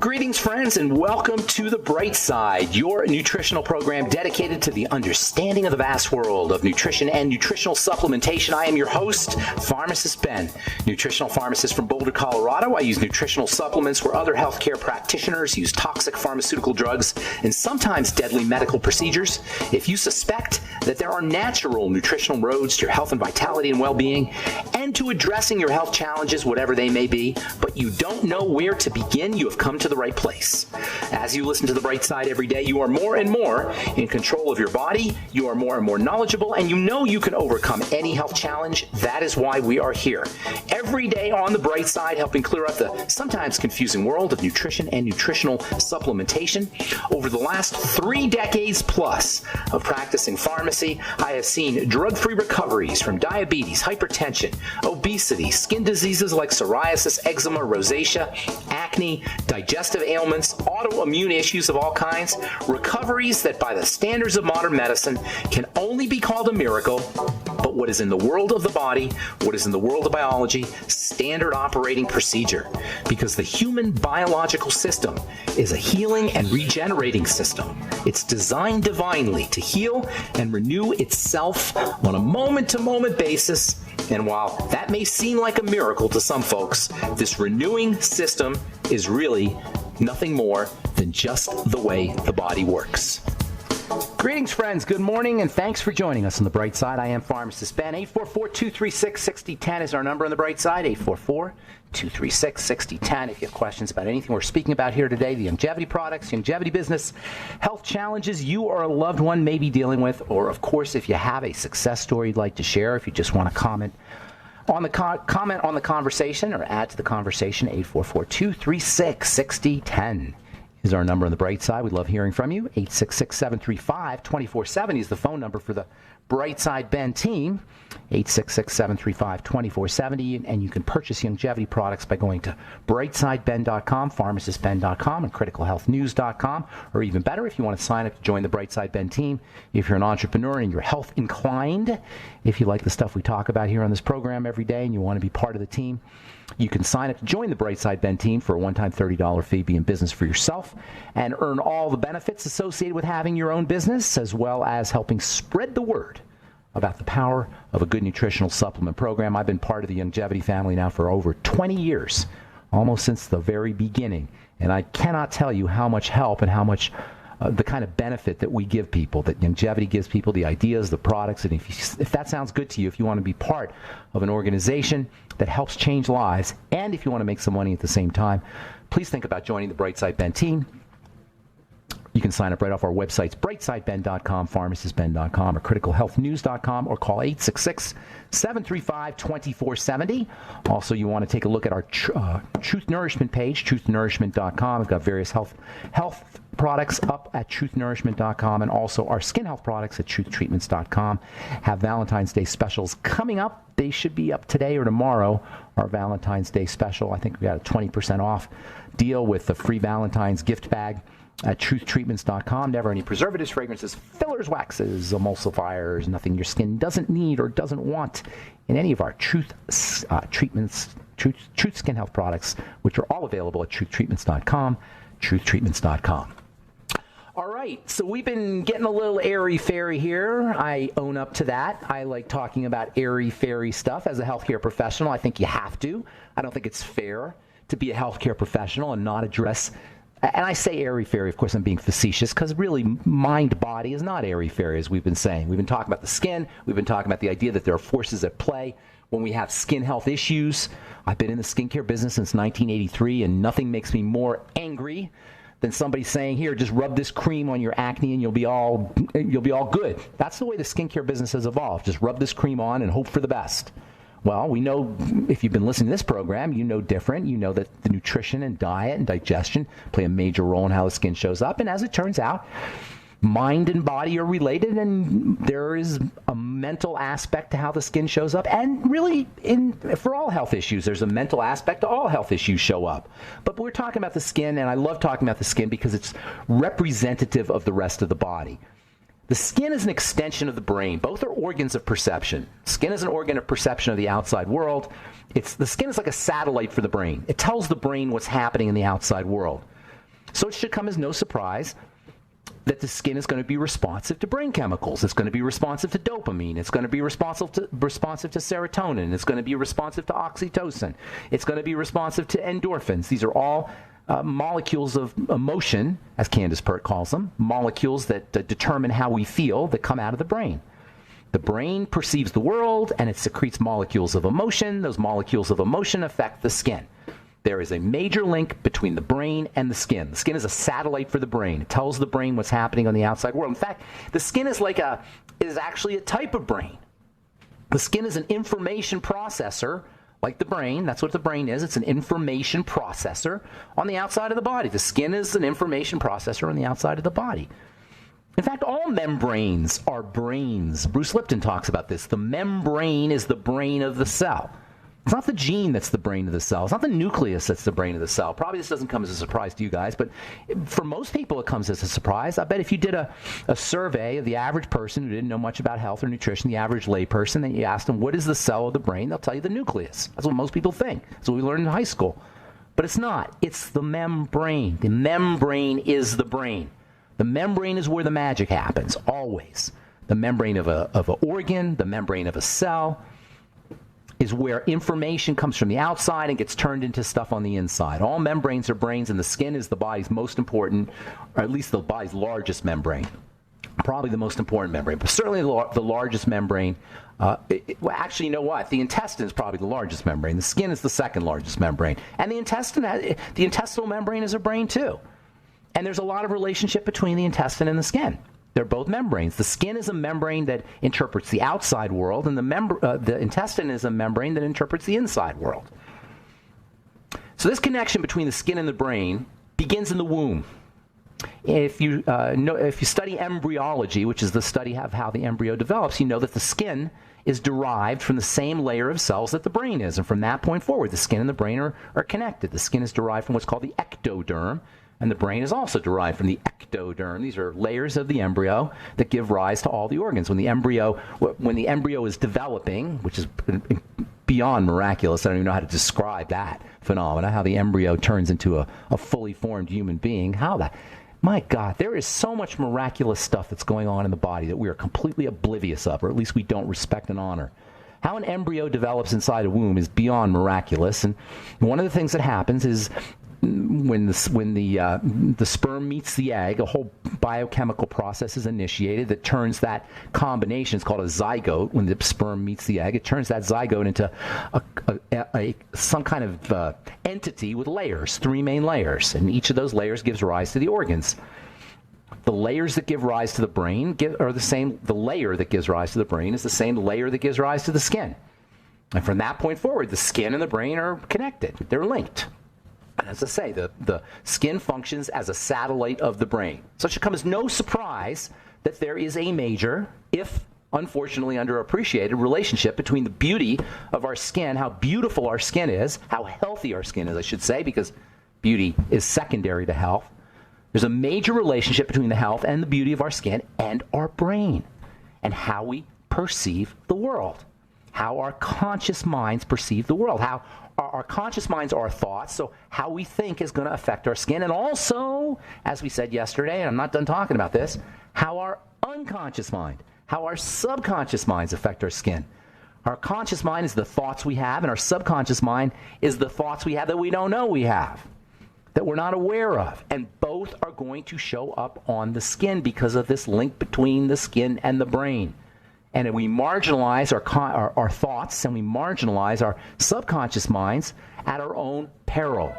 Greetings, friends, and welcome to The Bright Side, your nutritional program dedicated to the understanding of the vast world of nutrition and nutritional supplementation. I am your host, Pharmacist Ben, nutritional pharmacist from Boulder, Colorado. I use nutritional supplements where other healthcare practitioners use toxic pharmaceutical drugs and sometimes deadly medical procedures. If you suspect that there are natural nutritional roads to your health and vitality and well-being and to addressing your health challenges, whatever they may be, but you don't know where to begin, you have come to the right place. As you listen to The Bright Side every day, you are more and more in control of your body, you are more and more knowledgeable, and you know you can overcome any health challenge. That is why we are here. Every day on The Bright Side, helping clear up the sometimes confusing world of nutrition and nutritional supplementation. Over the last 3 decades plus of practicing pharmacy, I have seen drug-free recoveries from diabetes, hypertension, obesity, skin diseases like psoriasis, eczema, rosacea, acne, digestive ailments, autoimmune issues of all kinds, recoveries that by the standards of modern medicine can only be called a miracle, but what is in the world of the body, what is in the world of biology, standard operating procedure. Because the human biological system is a healing and regenerating system. It's designed divinely to heal and renew itself on a moment-to-moment basis. And while that may seem like a miracle to some folks, this renewing system is really nothing more than just the way the body works. Greetings, friends. Good morning, and thanks for joining us on The Bright Side. I am Pharmacist Ben. 844-236-6010 is our number on The Bright Side, 844-236-6010. If you have questions about anything we're speaking about here today, the longevity products, longevity business, health challenges you or a loved one may be dealing with, or, of course, if you have a success story you'd like to share, if you just want to comment on the conversation or add to the conversation, 844-236-6010 is our number on The Bright Side. We love hearing from you. 866-735-2470 is the phone number for the Bright Side Ben team. 866-735-2470, and you can purchase longevity products by going to brightsideben.com, pharmacistben.com, and criticalhealthnews.com, or even better, if you want to sign up to join the Bright Side Ben team, if you're an entrepreneur and you're health inclined, if you like the stuff we talk about here on this program every day and you want to be part of the team, you can sign up to join the Bright Side Ben team for a one-time $30 fee, be in business for yourself, and earn all the benefits associated with having your own business, as well as helping spread the word about the power of a good nutritional supplement program. I've been part of the longevity family now for over 20 years, almost since the very beginning, and I cannot tell you how much help and how much the kind of benefit that we give people, that longevity gives people, the ideas, the products. And if that sounds good to you, if you want to be part of an organization that helps change lives, and if you want to make some money at the same time, please think about joining the Bright Side Ben team. You can sign up right off our websites, brightsideben.com, pharmacistben.com, or criticalhealthnews.com, or call 866-735-2470. Also, you want to take a look at our Truth Nourishment page, truthnourishment.com. We've got various health products up at truthnourishment.com, and also our skin health products at truthtreatments.com. Have Valentine's Day specials coming up. They should be up today or tomorrow, our Valentine's Day special. I think we got a 20% off deal with the free Valentine's gift bag at truthtreatments.com. Never any preservatives, fragrances, fillers, waxes, emulsifiers, nothing your skin doesn't need or doesn't want in any of our Truth Treatments, Truth Skin Health products, which are all available at truthtreatments.com, truthtreatments.com. All right, so we've been getting a little airy-fairy here. I own up to that. I like talking about airy-fairy stuff as a healthcare professional. I think you have to. I don't think it's fair to be a healthcare professional and not address. And I say airy-fairy, of course I'm being facetious, because really mind-body is not airy-fairy, as we've been saying. We've been talking about the skin. We've been talking about the idea that there are forces at play when we have skin health issues. I've been in the skincare business since 1983, and nothing makes me more angry than somebody saying, here, just rub this cream on your acne and you'll be all good. That's the way the skincare business has evolved. Just rub this cream on and hope for the best. Well, we know, if you've been listening to this program, you know different. You know that the nutrition and diet and digestion play a major role in how the skin shows up. And as it turns out, mind and body are related, and there is a mental aspect to how the skin shows up. And really, for all health issues, there's a mental aspect to all health issues show up. But we're talking about the skin, and I love talking about the skin because it's representative of the rest of the body. The skin is an extension of the brain. Both are organs of perception. Skin is an organ of perception of the outside world. The skin is like a satellite for the brain. It tells the brain what's happening in the outside world. So it should come as no surprise that the skin is going to be responsive to brain chemicals. It's going to be responsive to dopamine. It's going to be responsive to serotonin. It's going to be responsive to oxytocin. It's going to be responsive to endorphins. These are all molecules of emotion, as Candace Pert calls them, molecules that determine how we feel that come out of the brain. The brain perceives the world, and it secretes molecules of emotion. Those molecules of emotion affect the skin. There is a major link between the brain and the skin. The skin is a satellite for the brain. It tells the brain what's happening on the outside world. In fact, the skin is actually a type of brain. The skin is an information processor, like the brain. That's what the brain is. It's an information processor on the outside of the body. The skin is an information processor on the outside of the body. In fact, all membranes are brains. Bruce Lipton talks about this. The membrane is the brain of the cell. It's not the gene that's the brain of the cell. It's not the nucleus that's the brain of the cell. Probably this doesn't come as a surprise to you guys, but for most people it comes as a surprise. I bet if you did a survey of the average person who didn't know much about health or nutrition, the average layperson, and you asked them, what is the cell of the brain? They'll tell you the nucleus. That's what most people think. That's what we learned in high school. But it's not. It's the membrane. The membrane is the brain. The membrane is where the magic happens, always. The membrane of an organ, the membrane of a cell, is where information comes from the outside and gets turned into stuff on the inside. All membranes are brains, and the skin is the body's most important, or at least the body's largest membrane. Probably the most important membrane, but certainly the largest membrane. Well, actually, you know what? The intestine is probably the largest membrane. The skin is the second largest membrane. And the intestinal membrane is a brain too. And there's a lot of relationship between the intestine and the skin. They're both membranes. The skin is a membrane that interprets the outside world, and the intestine is a membrane that interprets the inside world. So this connection between the skin and the brain begins in the womb. If you study embryology, which is the study of how the embryo develops, you know that the skin is derived from the same layer of cells that the brain is. And from that point forward, the skin and the brain are connected. The skin is derived from what's called the ectoderm, and the brain is also derived from the ectoderm. These are layers of the embryo that give rise to all the organs. When the embryo is developing, which is beyond miraculous, I don't even know how to describe that phenomena, how the embryo turns into a fully formed human being. My God, there is so much miraculous stuff that's going on in the body that we are completely oblivious of, or at least we don't respect and honor. How an embryo develops inside a womb is beyond miraculous, and one of the things that happens is when the sperm meets the egg, a whole biochemical process is initiated that turns that combination. It's called a zygote. When the sperm meets the egg, it turns that zygote into some kind of entity with layers, 3 main layers, and each of those layers gives rise to the organs. The layers that give rise to the brain are the same. The layer that gives rise to the brain is the same layer that gives rise to the skin. And from that point forward, the skin and the brain are connected. They're linked. And as I say, the skin functions as a satellite of the brain. So it should come as no surprise that there is a major, if unfortunately underappreciated, relationship between the beauty of our skin, how beautiful our skin is, how healthy our skin is, I should say, because beauty is secondary to health. There's a major relationship between the health and the beauty of our skin and our brain, and how we perceive the world, how our conscious minds perceive the world, how our conscious minds are our thoughts, so how we think is going to affect our skin. And also, as we said yesterday, and I'm not done talking about this, how our unconscious mind, how our subconscious minds affect our skin. Our conscious mind is the thoughts we have, and our subconscious mind is the thoughts we have that we don't know we have, that we're not aware of. And both are going to show up on the skin because of this link between the skin and the brain. And we marginalize our thoughts, and we marginalize our subconscious minds at our own peril.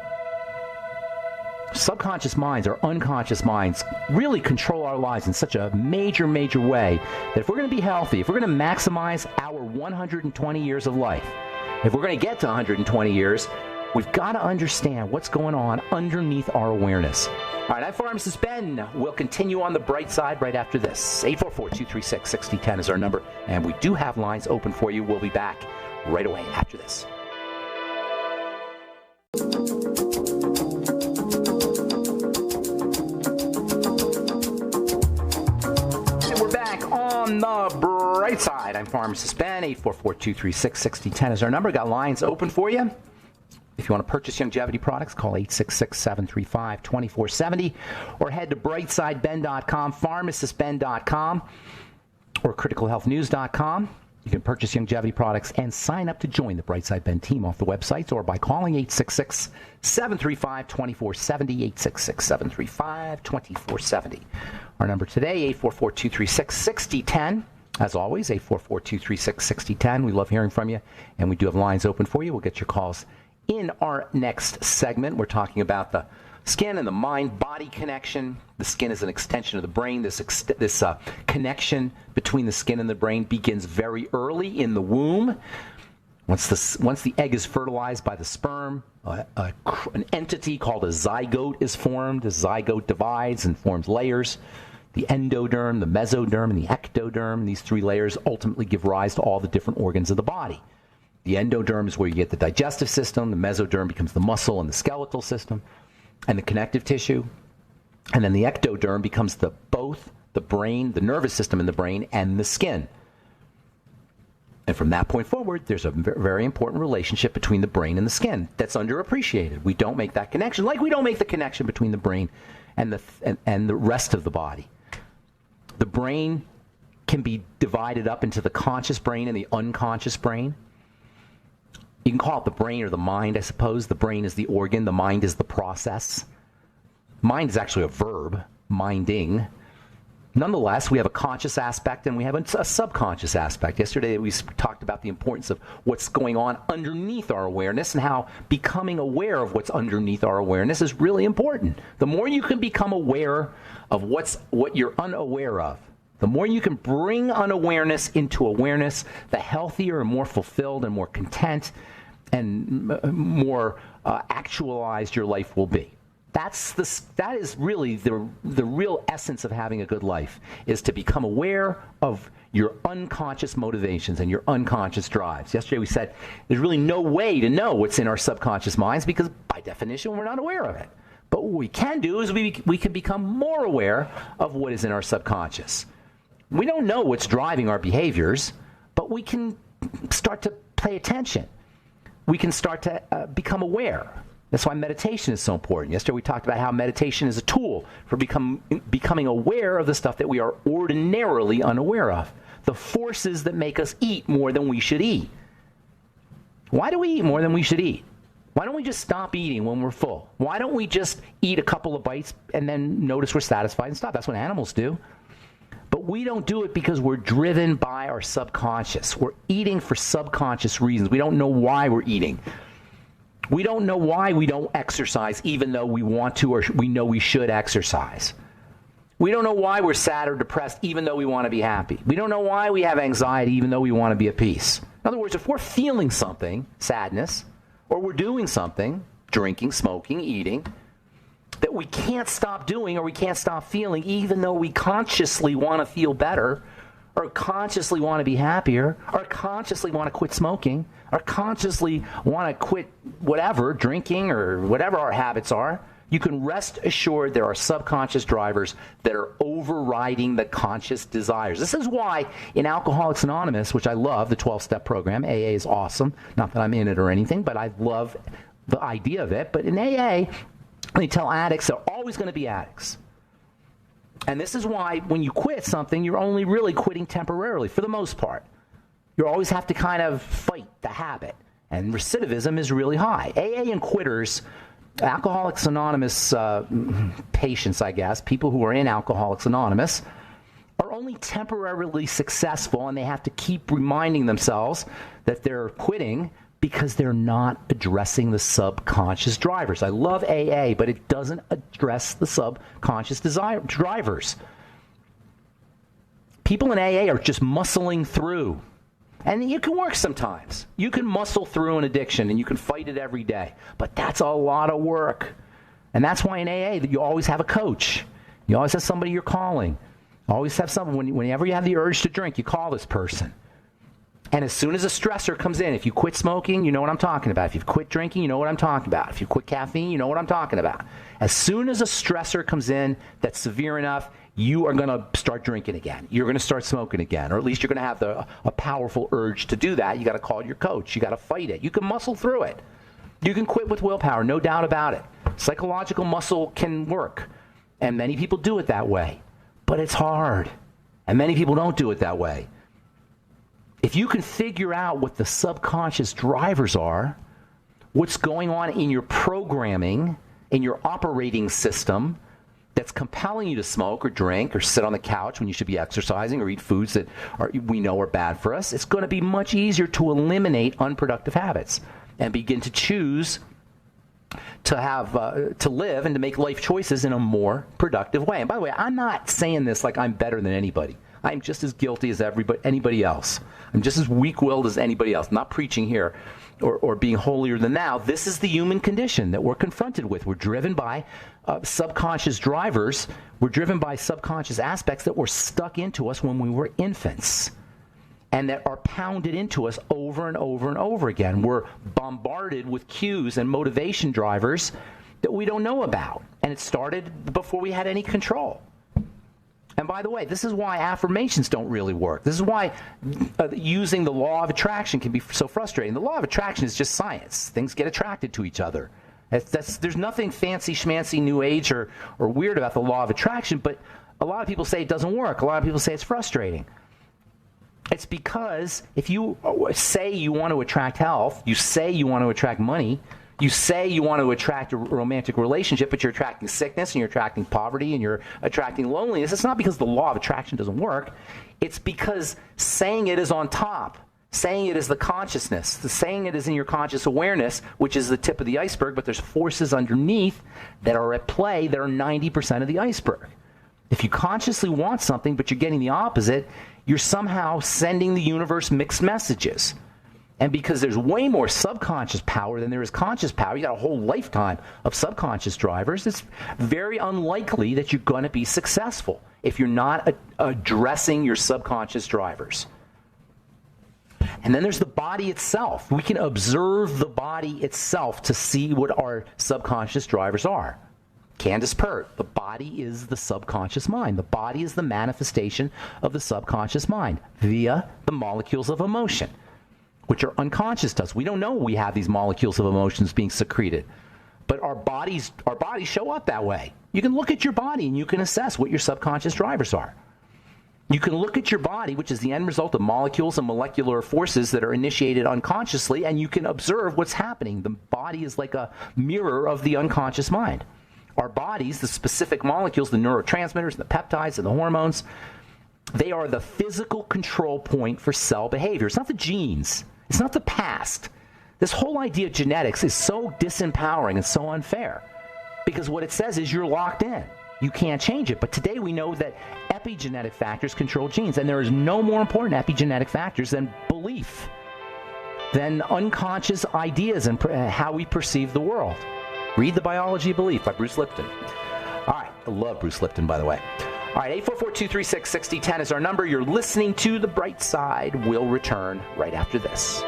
Subconscious minds, or unconscious minds, really control our lives in such a major, major way that if we're going to be healthy, if we're going to maximize our 120 years of life, if we're going to get to 120 years, we've got to understand what's going on underneath our awareness. All right, I'm Pharmacist Ben. We'll continue on the bright side right after this. 844-236-6010 is our number, and we do have lines open for you. We'll be back right away after this. And we're back on the bright side. I'm Pharmacist Ben. 844-236-6010 is our number. Got lines open for you. If If you want to purchase longevity products, call 866-735-2470 or head to brightsideben.com, pharmacistben.com, or criticalhealthnews.com. You can purchase longevity products and sign up to join the Brightside Ben team off the websites or by calling 866-735-2470, 866-735-2470. Our number today, 844-236-6010. As always, 844-236-6010. We love hearing from you, and we do have lines open for you. We'll get your calls in our next segment. We're talking about the skin and the mind-body connection. The skin is an extension of the brain. This connection between the skin and the brain begins very early in the womb. Once the egg is fertilized by the sperm, an entity called a zygote is formed. The zygote divides and forms layers. The endoderm, the mesoderm, and the ectoderm. These three layers ultimately give rise to all the different organs of the body. The endoderm is where you get the digestive system. The mesoderm becomes the muscle and the skeletal system and the connective tissue. And then the ectoderm becomes both the brain, the nervous system in the brain, and the skin. And from that point forward, there's a very important relationship between the brain and the skin that's underappreciated. We don't make that connection, like we don't make the connection between the brain and the rest of the body. The brain can be divided up into the conscious brain and the unconscious brain. You can call it the brain or the mind, I suppose. The brain is the organ. The mind is the process. Mind is actually a verb, minding. Nonetheless, we have a conscious aspect and we have a subconscious aspect. Yesterday, we talked about the importance of what's going on underneath our awareness and how becoming aware of what's underneath our awareness is really important. The more you can become aware of what you're unaware of, the more you can bring unawareness into awareness, the healthier and more fulfilled and more content and more actualized your life will be. That is really the real essence of having a good life, is to become aware of your unconscious motivations and your unconscious drives. Yesterday we said there's really no way to know what's in our subconscious minds because by definition we're not aware of it. But what we can do is we can become more aware of what is in our subconscious. We don't know what's driving our behaviors, but we can start to pay attention. We can start to become aware. That's why meditation is so important. Yesterday we talked about how meditation is a tool for becoming aware of the stuff that we are ordinarily unaware of. The forces that make us eat more than we should eat. Why do we eat more than we should eat? Why don't we just stop eating when we're full? Why don't we just eat a couple of bites and then notice we're satisfied and stop? That's what animals do. But we don't do it because we're driven by our subconscious. We're eating for subconscious reasons. We don't know why we're eating. We don't know why we don't exercise even though we want to or we know we should exercise. We don't know why we're sad or depressed even though we want to be happy. We don't know why we have anxiety even though we want to be at peace. In other words, if we're feeling something, sadness, or we're doing something, drinking, smoking, eating, that we can't stop doing or we can't stop feeling even though we consciously want to feel better or consciously want to be happier or consciously want to quit smoking or consciously want to quit whatever, drinking or whatever our habits are, you can rest assured there are subconscious drivers that are overriding the conscious desires. This is why in Alcoholics Anonymous, which I love, the 12-step program, AA is awesome. Not that I'm in it or anything, but I love the idea of it. But in AA, they tell addicts they're always going to be addicts. And this is why when you quit something, you're only really quitting temporarily for the most part. You always have to kind of fight the habit. And recidivism is really high. AA and quitters, Alcoholics Anonymous patients, I guess, people who are in Alcoholics Anonymous, are only temporarily successful, and they have to keep reminding themselves that they're quitting because they're not addressing the subconscious drivers. I love AA, but it doesn't address the subconscious drivers. People in AA are just muscling through. And you can work sometimes. You can muscle through an addiction, and you can fight it every day. But that's a lot of work. And that's why in AA that you always have a coach. You always have somebody you're calling. You always have someone, whenever you have the urge to drink, you call this person. And as soon as a stressor comes in, if you quit smoking, you know what I'm talking about. If you've quit drinking, you know what I'm talking about. If you quit caffeine, you know what I'm talking about. As soon as a stressor comes in that's severe enough, you are going to start drinking again. You're going to start smoking again, or at least you're going to have a powerful urge to do that. You got to call your coach. You got to fight it. You can muscle through it. You can quit with willpower, no doubt about it. Psychological muscle can work, and many people do it that way. But it's hard, and many people don't do it that way. If you can figure out what the subconscious drivers are, what's going on in your programming, in your operating system that's compelling you to smoke or drink or sit on the couch when you should be exercising or eat foods that we know are bad for us, it's going to be much easier to eliminate unproductive habits and begin to choose to live and to make life choices in a more productive way. And by the way, I'm not saying this like I'm better than anybody. I'm just as guilty as anybody else. I'm just as weak-willed as anybody else. I'm not preaching here or being holier than thou. This is the human condition that we're confronted with. We're driven by subconscious drivers. We're driven by subconscious aspects that were stuck into us when we were infants and that are pounded into us over and over and over again. We're bombarded with cues and motivation drivers that we don't know about. And it started before we had any control. And by the way, this is why affirmations don't really work. This is why using the law of attraction can be so frustrating. The law of attraction is just science. Things get attracted to each other. There's nothing fancy, schmancy, new age, or weird about the law of attraction, but a lot of people say it doesn't work. A lot of people say it's frustrating. It's because if you say you want to attract health, you say you want to attract money, you say you want to attract a romantic relationship, but you're attracting sickness and you're attracting poverty and you're attracting loneliness. It's not because the law of attraction doesn't work. It's because saying it is on top, saying it is the consciousness, saying it is in your conscious awareness, which is the tip of the iceberg, but there's forces underneath that are at play that are 90% of the iceberg. If you consciously want something, but you're getting the opposite, you're somehow sending the universe mixed messages. And because there's way more subconscious power than there is conscious power, you got a whole lifetime of subconscious drivers, it's very unlikely that you're going to be successful if you're not addressing your subconscious drivers. And then there's the body itself. We can observe the body itself to see what our subconscious drivers are. Candace Pert, the body is the subconscious mind. The body is the manifestation of the subconscious mind via the molecules of emotion, which are unconscious to us. We don't know we have these molecules of emotions being secreted. But our bodies show up that way. You can look at your body and you can assess what your subconscious drivers are. You can look at your body, which is the end result of molecules and molecular forces that are initiated unconsciously, and you can observe what's happening. The body is like a mirror of the unconscious mind. Our bodies, the specific molecules, the neurotransmitters, the peptides, and the hormones, they are the physical control point for cell behavior. It's not the genes. It's not the past. This whole idea of genetics is so disempowering and so unfair because what it says is you're locked in. You can't change it. But today we know that epigenetic factors control genes, and there is no more important epigenetic factors than belief, than unconscious ideas and how we perceive the world. Read The Biology of Belief by Bruce Lipton. All right. I love Bruce Lipton, by the way. All right, 844-236-6010 is our number. You're listening to The Bright Side. We'll return right after this.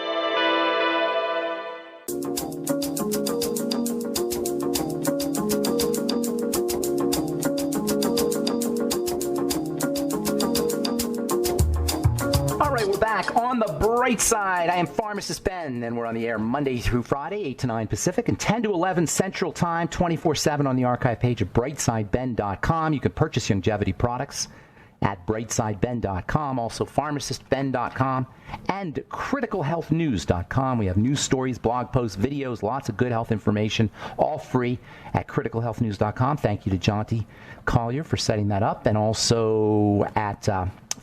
All right, we're back on The Bright Side. I am Pharmacist Ben, and we're on the air Monday through Friday, 8 to 9 Pacific, and 10 to 11 Central Time, 24/7 on the archive page at brightsideben.com. You can purchase longevity products at brightsideben.com, also pharmacistben.com, and criticalhealthnews.com. We have news stories, blog posts, videos, lots of good health information, all free at criticalhealthnews.com. Thank you to Jonty Collier for setting that up, and also at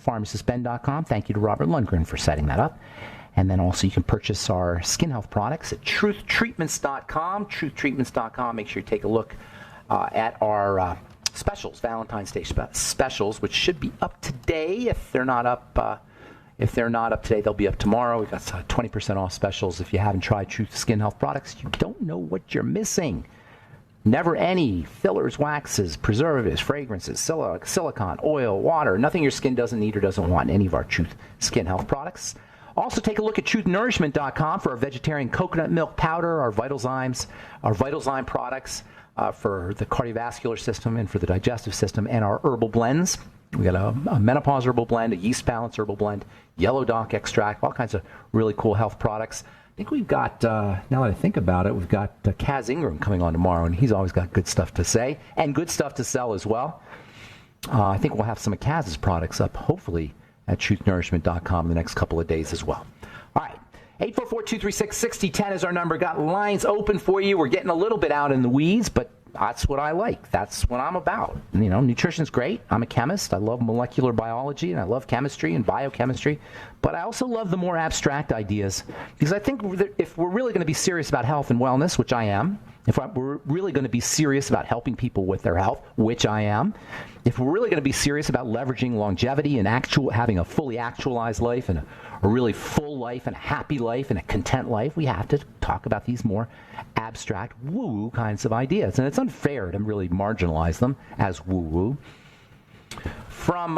pharmacistben.com. Thank you to Robert Lundgren for setting that up. And then also you can purchase our skin health products at truthtreatments.com. Truthtreatments.com. Make sure you take a look at our specials, Valentine's Day specials, which should be up today. If they're not up today, they'll be up tomorrow. We've got 20% off specials. If you haven't tried Truth Skin Health products, you don't know what you're missing. Never any fillers, waxes, preservatives, fragrances, silicone, oil, water, nothing your skin doesn't need or doesn't want in any of our Truth Skin Health products. Also, take a look at truthnnourishment.com for our vegetarian coconut milk powder, our VitalZyme products for the cardiovascular system and for the digestive system, and our herbal blends. We got a menopause herbal blend, a yeast balance herbal blend, yellow dock extract, all kinds of really cool health products. think we've got, now that I think about it, we've got Kaz Ingram coming on tomorrow, and he's always got good stuff to say and good stuff to sell as well. I think we'll have some of Kaz's products up, hopefully, at truthnourishment.com in the next couple of days as well. All right. 844-236-6010 is our number. Got lines open for you. We're getting a little bit out in the weeds, but that's what I like. That's what I'm about. You know, nutrition's great. I'm a chemist. I love molecular biology, and I love chemistry and biochemistry. But I also love the more abstract ideas, because I think if we're really going to be serious about health and wellness, which I am, if we're really going to be serious about helping people with their health, which I am, if we're really going to be serious about leveraging longevity and having a fully actualized life and a really full life and a happy life and a content life, we have to talk about these more abstract woo-woo kinds of ideas. And it's unfair to really marginalize them as woo-woo. From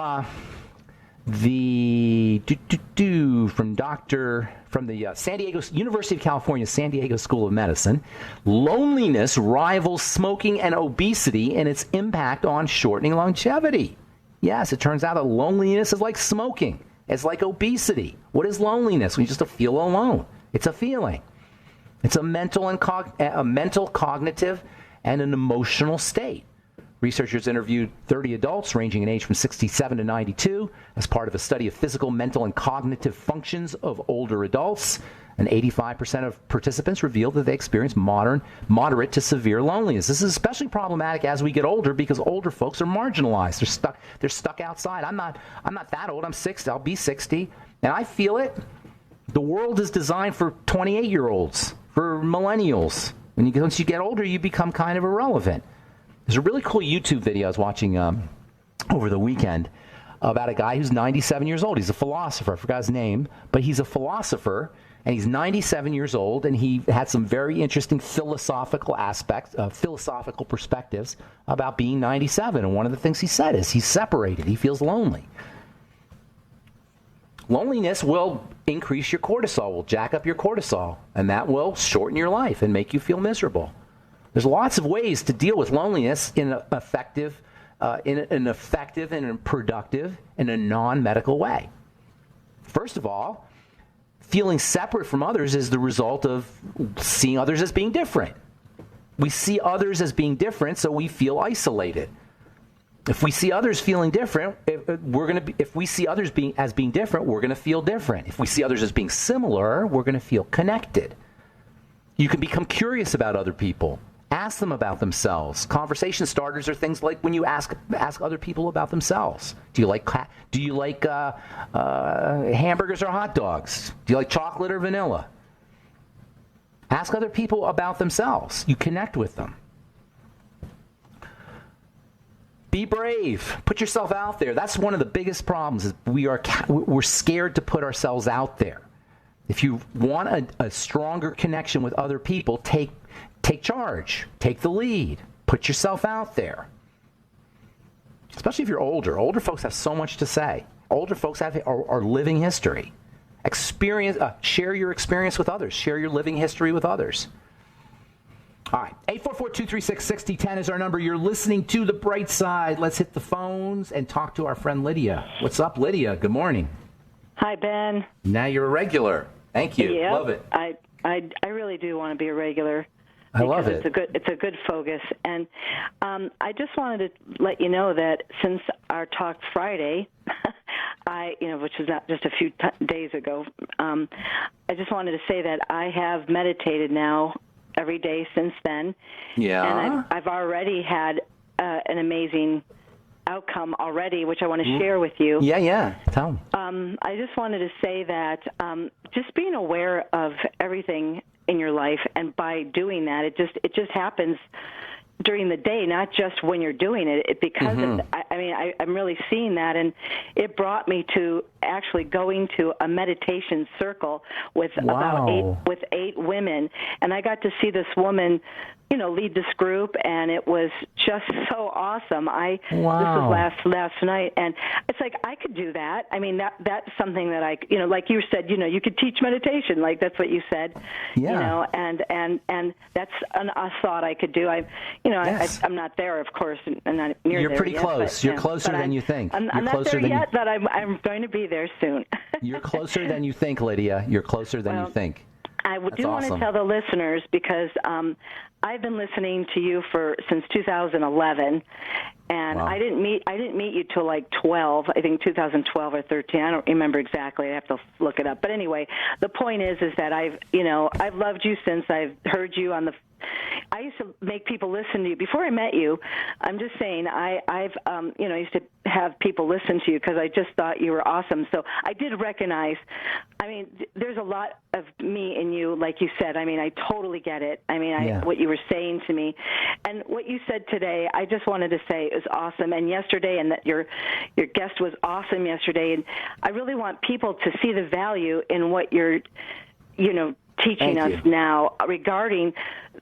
the San Diego University of California San Diego School of Medicine, loneliness rivals smoking and obesity in its impact on shortening longevity. Yes, it turns out that loneliness is like smoking. It's like obesity. What is loneliness? We just feel alone. It's a feeling. It's a mental, cognitive, and an emotional state. Researchers interviewed 30 adults ranging in age from 67 to 92 as part of a study of physical, mental, and cognitive functions of older adults. And 85% of participants revealed that they experience moderate to severe loneliness. This is especially problematic as we get older because older folks are marginalized. They're stuck outside. I'm not that old. I'm 60. I'll be 60. And I feel it. The world is designed for 28-year-olds, for millennials. Once you get older, you become kind of irrelevant. There's a really cool YouTube video I was watching over the weekend about a guy who's 97 years old. He's a philosopher. I forgot his name, but he's a philosopher, and he's 97 years old, and he had some very interesting philosophical perspectives about being 97. And one of the things he said is he's separated. He feels lonely. Loneliness will increase your cortisol, will jack up your cortisol, and that will shorten your life and make you feel miserable. There's lots of ways to deal with loneliness in an effective and a productive and a non-medical way. First of all, feeling separate from others is the result of seeing others as being different. We see others as being different, so we feel isolated. If we see others feeling different, if we see others as being different, we're going to feel different. If we see others as being similar, we're going to feel connected. You can become curious about other people. Ask them about themselves. Conversation starters are things like when you ask other people about themselves. Do you like hamburgers or hot dogs? Do you like chocolate or vanilla? Ask other people about themselves. You connect with them. Be brave. Put yourself out there. That's one of the biggest problems. Is we're scared to put ourselves out there. If you want a stronger connection with other people, take charge. Take the lead. Put yourself out there. Especially if you're older. Older folks have so much to say. Older folks are living history. Share your experience with others. Share your living history with others. All right. 844-236-6010 is our number. You're listening to The Bright Side. Let's hit the phones and talk to our friend Lydia. What's up, Lydia? Good morning. Hi, Ben. Now you're a regular. Thank you. Yep. Love it. I really do want to be a regular. I love it. It's a good focus. And I just wanted to let you know that since our talk Friday, which was not just a few days ago, I just wanted to say that I have meditated now every day since then. Yeah. And I've already had an amazing outcome already, which I want to share with you. Yeah. Tell me. I just wanted to say that just being aware of everything in your life, and by doing that, it just happens during the day, not just when you're doing it. Because I'm really seeing that, and it brought me to actually going to a meditation circle with about eight women, and I got to see this woman, lead this group, and it was just so awesome. This was last night, and it's like I could do that. I mean, that's something that like you said, you could teach meditation, like that's what you said, and that's a thought I could do. I'm not there, of course, and not near You're there pretty yet, close. You're closer than you think. I'm not there yet, but I'm going to be there soon. You're closer than you think, Lydia. You're closer than you think. do want to tell the listeners, because I've been listening to you since 2011, and wow. I didn't meet you till like 12, I think 2012 or 13. I don't remember exactly. I have to look it up. But anyway, the point is that I've loved you since I've heard you on the. I used to make people listen to you before I met you. I'm just saying, I used to have people listen to you because I just thought you were awesome. So I did recognize. I mean, there's a lot of me in you, like you said. I mean, I totally get it. I mean, what you were saying to me, and what you said today, I just wanted to say is awesome. And yesterday, and that your guest was awesome yesterday. And I really want people to see the value in what you're, teaching us now regarding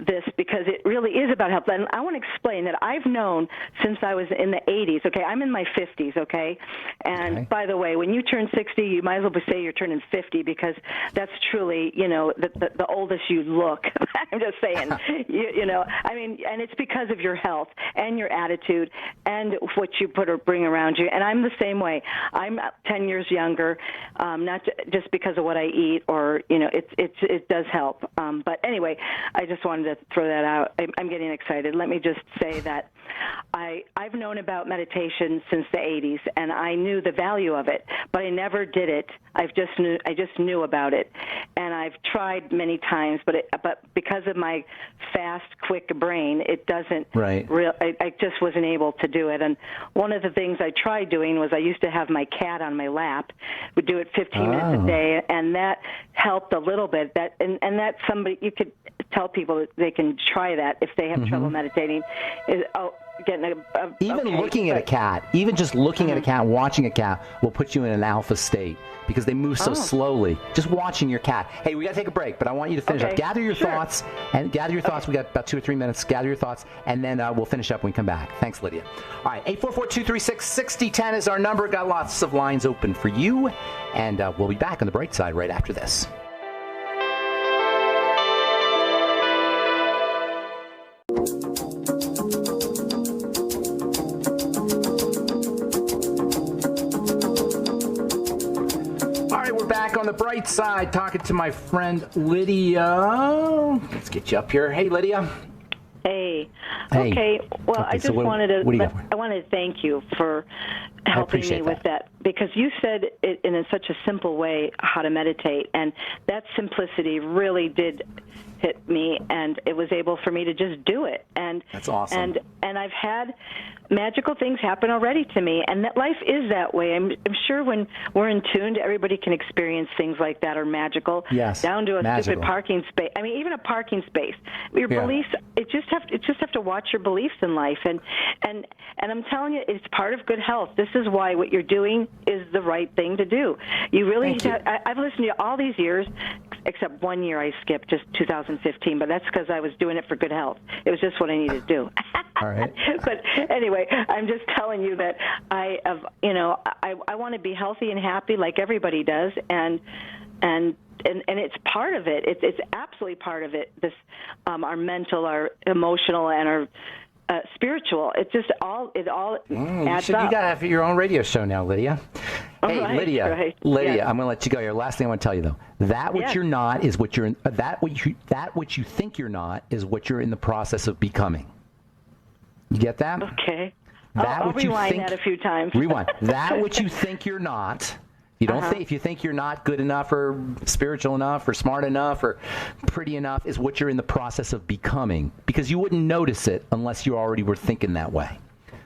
this, because it really is about health. And I want to explain that I've known since I was in the 80s, okay? I'm in my 50s, okay? And by the way, when you turn 60, you might as well say you're turning 50, because that's truly, the oldest you look. I'm just saying, I mean, and it's because of your health and your attitude and what you bring around you. And I'm the same way. I'm 10 years younger, not just because of what I eat, or, it does help. But anyway, I just wanted to throw that out. I'm getting excited. Let me just say that I've known about meditation since the 80s, and I knew the value of it, but I never did it. I just knew about it, and I've tried many times, but because of my fast, quick brain, it doesn't. Right. I just wasn't able to do it. And one of the things I tried doing was I used to have my cat on my lap. Would do it 15 minutes a day, and that helped a little bit. And that's somebody you could tell people that they can try that if they have trouble meditating. Looking at a cat, even just looking at a cat, watching a cat will put you in an alpha state, because they move so slowly. Just watching your cat. Hey, we got to take a break, but I want you to finish up. Gather your thoughts. We got about 2 or 3 minutes. Gather your thoughts, and then we'll finish up when we come back. Thanks, Lydia. All right, 844-236-6010 is our number. Got lots of lines open for you, and we'll be back on the bright side right after this. Back on the bright side, talking to my friend Lydia. Let's get you up here. Hey, Lydia. Hey. Okay. Well, I just wanted to thank you for helping me with that, because you said it in such a simple way how to meditate, and that simplicity really did hit me, and it was able for me to just do it. And that's awesome. And I've had magical things happen already to me, and that life is that way. I'm sure when we're in tune, everybody can experience things like that, are magical. Yes, down to a stupid parking space. I mean, even a parking space. Your beliefs. It just have to watch your beliefs in life, and I'm telling you, it's part of good health. This is why what you're doing is the right thing to do. You really. I've listened to you all these years, except 1 year I skipped, just 2015, but that's because I was doing it for good health. It was just what I needed to do. All right. But anyway, I'm just telling you that I want to be healthy and happy like everybody does, and it's part of it. It's absolutely part of it. This our mental, our emotional, and our spiritual. It's just all adds up. You got to have your own radio show now, Lydia. Hey, right, Lydia. Right. Lydia, yes. I'm going to let you go. Your last thing I want to tell you though, that which you're not is what you're in. That which you think you're not is what you're in the process of becoming. You get that? Okay. I'll rewind that a few times. Rewind. That which you think you're not. You don't think, if you think you're not good enough or spiritual enough or smart enough or pretty enough, is what you're in the process of becoming, because you wouldn't notice it unless you already were thinking that way.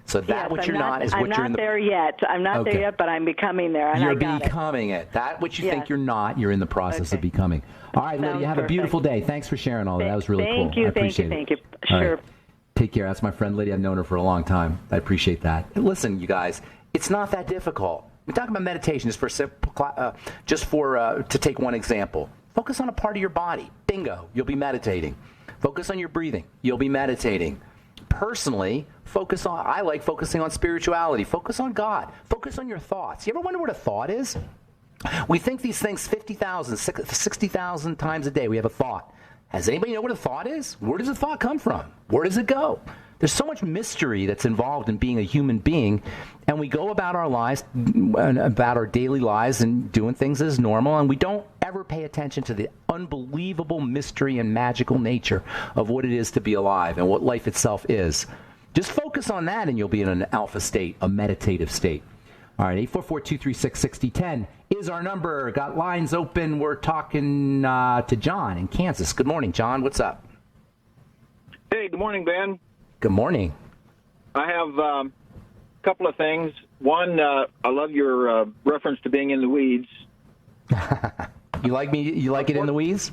So that what you're not is what you're in the. I'm not there yet. I'm not there yet, but I'm becoming there. And you're becoming it. That what you think you're not, you're in the process of becoming. All right, Lydia, have a beautiful day. Thanks for sharing all that. That was really cool. Thank you. Thank you. Sure. Right. Take care. That's my friend Lydia. I've known her for a long time. I appreciate that. And listen, you guys, it's not that difficult. We're talking about meditation to take one example. Focus on a part of your body. Bingo, you'll be meditating. Focus on your breathing. You'll be meditating. Personally, I like focusing on spirituality. Focus on God. Focus on your thoughts. You ever wonder what a thought is? We think these things 50,000, 60,000 times a day. We have a thought. Does anybody know what a thought is? Where does a thought come from? Where does it go? There's so much mystery that's involved in being a human being, and we go about our lives, about our daily lives, and doing things as normal, and we don't ever ever pay attention to the unbelievable mystery and magical nature of what it is to be alive and what life itself is. Just focus on that and you'll be in an alpha state, a meditative state. All right, 844-236-6010 is our number. Got lines open. We're talking to John in Kansas. Good morning, John. What's up? Hey, good morning, Ben. Good morning. I have a couple of things. One, I love your reference to being in the weeds. You like me? You like it in the weeds?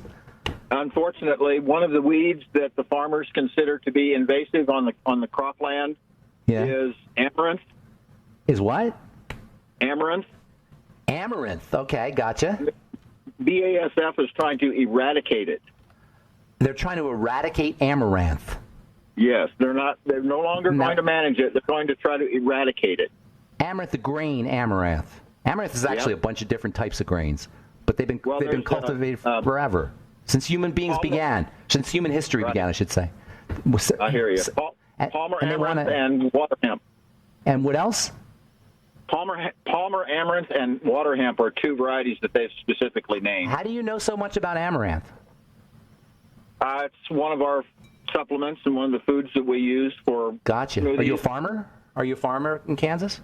Unfortunately, one of the weeds that the farmers consider to be invasive on the cropland is amaranth. Is what? Amaranth. Amaranth. Okay, gotcha. BASF is trying to eradicate it. They're trying to eradicate amaranth. Yes, they're no longer going to manage it. They're going to try to eradicate it. Amaranth, the grain amaranth. Amaranth is actually a bunch of different types of grains, but they've been cultivated forever. Since human beings began. Since human history began, I should say. I hear you. Palmer amaranth and water hemp. And what else? Palmer amaranth and water hemp are two varieties that they've specifically named. How do you know so much about amaranth? It's one of our supplements and one of the foods that we use for. Gotcha. Smoothies. Are you a farmer? Are you a farmer in Kansas?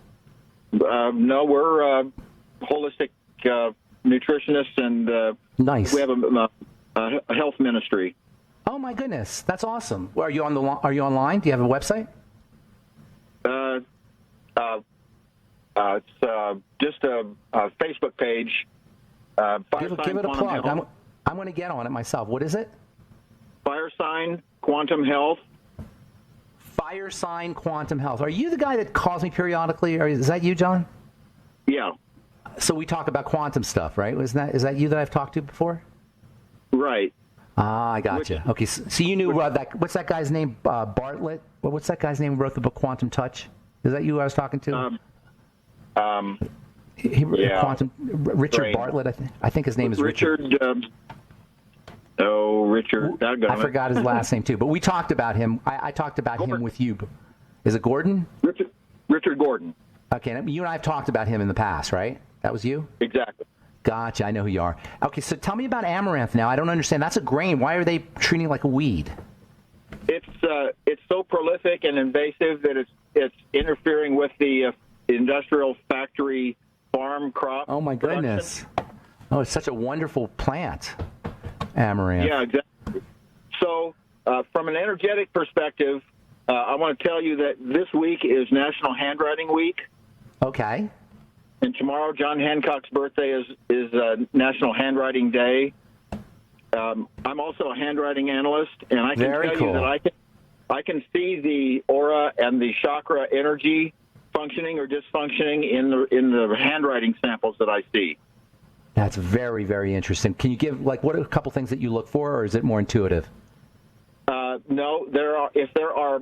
No, we're holistic nutritionists, and nice. We have a health ministry. Oh my goodness, that's awesome. Are you online? Do you have a website? It's just a Facebook page. Give it a plug. I'm going to get on it myself. What is it? Fire Sign Quantum Health. Fire Sign Quantum Health. Are you the guy that calls me periodically, or is that you, John? Yeah. So we talk about quantum stuff, right? Is that you that I've talked to before? Right. Ah, I got you. Okay, so you knew that. What's that guy's name? Bartlett. What's that guy's name who wrote the book Quantum Touch? Is that you I was talking to? Yeah. Richard Bartlett. I think his name is Richard. Richard. I forgot his last name too. But we talked about him. I talked about him with you. Is it Gordon? Richard Gordon. Okay, you and I have talked about him in the past, right? That was you? Exactly. Gotcha. I know who you are. Okay, so tell me about amaranth now. I don't understand. That's a grain. Why are they treating it like a weed? It's so prolific and invasive that it's interfering with the industrial factory farm crop. Oh my goodness. Production. Oh, it's such a wonderful plant, amaranth. Yeah, exactly. So from an energetic perspective, I want to tell you that this week is National Handwriting Week. Okay. And tomorrow, John Hancock's birthday is National Handwriting Day. I'm also a handwriting analyst, and I can tell you that I can see the aura and the chakra energy functioning or dysfunctioning in the handwriting samples that I see. That's very, very interesting. Can you give what are a couple things that you look for, or is it more intuitive? No, if there are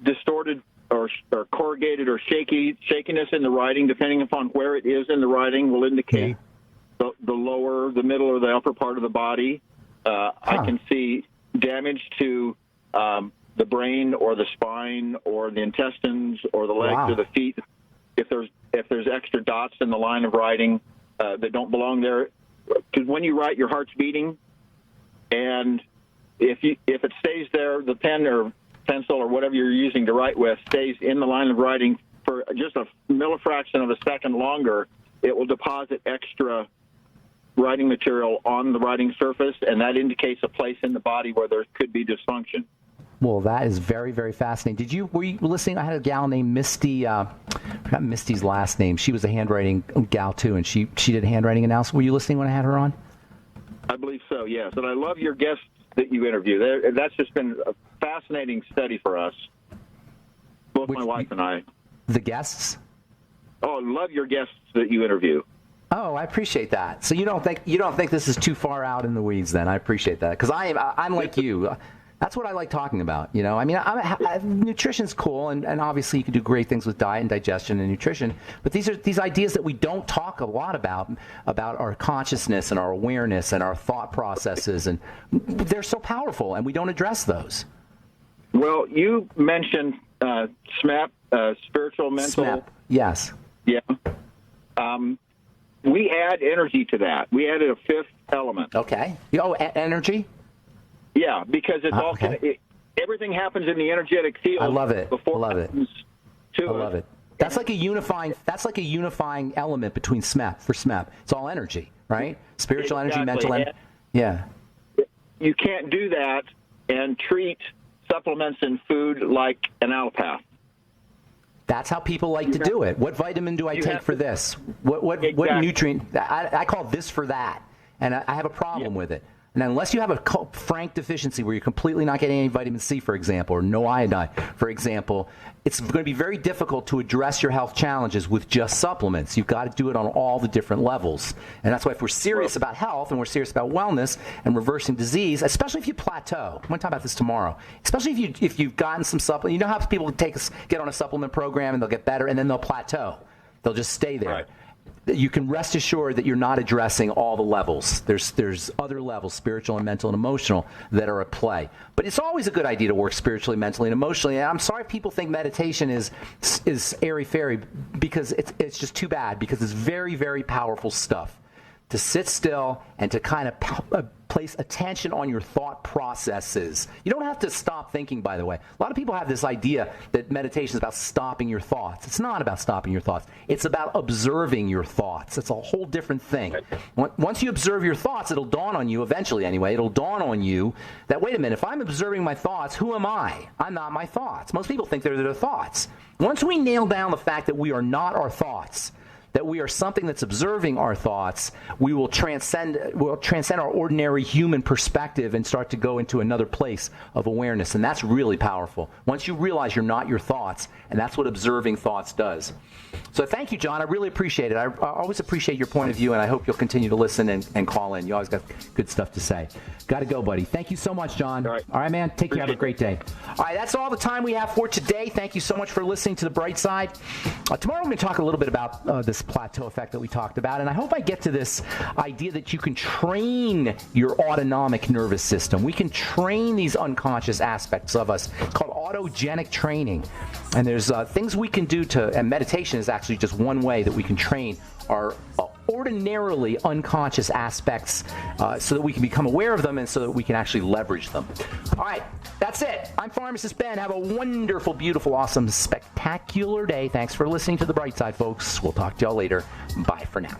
distorted or corrugated or shakiness in the writing, depending upon where it is in the writing, will indicate the lower, the middle, or the upper part of the body. I can see damage to the brain or the spine or the intestines or the legs or the feet. If there's extra dots in the line of writing that don't belong there, because when you write, your heart's beating, and if it stays there, the pen or pencil or whatever you're using to write with stays in the line of writing for just a millifraction of a second longer, it will deposit extra writing material on the writing surface, and that indicates a place in the body where there could be dysfunction. Well, that is very, very fascinating. Were you listening? I had a gal named Misty. I forgot Misty's last name. She was a handwriting gal too, and she did handwriting analysis. Were you listening when I had her on? I believe so. Yes, and I love your guests that you interview. That's just been a fascinating study for us, both my wife and I. The guests? Oh, I love your guests that you interview. Oh, I appreciate that. So you don't think this is too far out in the weeds? Then I appreciate that, because I'm like you. That's what I like talking about. You know, I mean, nutrition's cool, and obviously you can do great things with diet and digestion and nutrition. But these are these ideas that we don't talk a lot about our consciousness and our awareness and our thought processes, and they're so powerful, and we don't address those. Well, you mentioned SMAP, spiritual, mental. SMAP, yes. Yeah. we add energy to that. We added a fifth element. Okay. Oh, energy? Yeah, because it's all okay. Everything happens in the energetic field. I love it. Before I love it. I love it. That's like a unifying element between SMEP for SMEP. It's all energy, right? Spiritual energy, mental energy. Yeah. You can't do that and treat supplements and food like an allopath. That's how people like to do it. What vitamin do I take for this? What nutrient? I call this for that, and I have a problem with it. And unless you have a frank deficiency where you're completely not getting any vitamin C, for example, or no iodine, for example, it's going to be very difficult to address your health challenges with just supplements. You've got to do it on all the different levels. And that's why if we're serious about health and we're serious about wellness and reversing disease, especially if you plateau, I'm going to talk about this tomorrow, especially if you've gotten some supplement. You know how people get on a supplement program and they'll get better and then they'll plateau. They'll just stay there. Right. You can rest assured that you're not addressing all the levels. There's other levels, spiritual and mental and emotional, that are at play. But it's always a good idea to work spiritually, mentally, and emotionally. And I'm sorry if people think meditation is airy-fairy, because it's just too bad, because it's very, very powerful stuff. To sit still and to kind of place attention on your thought processes. You don't have to stop thinking, by the way. A lot of people have this idea that meditation is about stopping your thoughts. It's not about stopping your thoughts. It's about observing your thoughts. It's a whole different thing. Once you observe your thoughts, it'll dawn on you, eventually anyway, it'll dawn on you that, wait a minute, if I'm observing my thoughts, who am I? I'm not my thoughts. Most people think they're their thoughts. Once we nail down the fact that we are not our thoughts, that we are something that's observing our thoughts, we will transcend our ordinary human perspective and start to go into another place of awareness. And that's really powerful. Once you realize you're not your thoughts, and that's what observing thoughts does. So thank you, John. I really appreciate it. I always appreciate your point of view, and I hope you'll continue to listen and call in. You always got good stuff to say. Got to go, buddy. Thank you so much, John. All right, man. Take care. Have a great day. All right, that's all the time we have for today. Thank you so much for listening to The Bright Side. Tomorrow we're going to talk a little bit about this plateau effect that we talked about, and I hope I get to this idea that you can train your autonomic nervous system. We can train these unconscious aspects of us. It's called autogenic training, and there's things we can do and meditation is actually just one way that we can train our ordinarily unconscious aspects so that we can become aware of them and so that we can actually leverage them. All right, that's it. I'm Pharmacist Ben. Have a wonderful, beautiful, awesome, spectacular day. Thanks for listening to The Bright Side, folks. We'll talk to y'all later. Bye for now.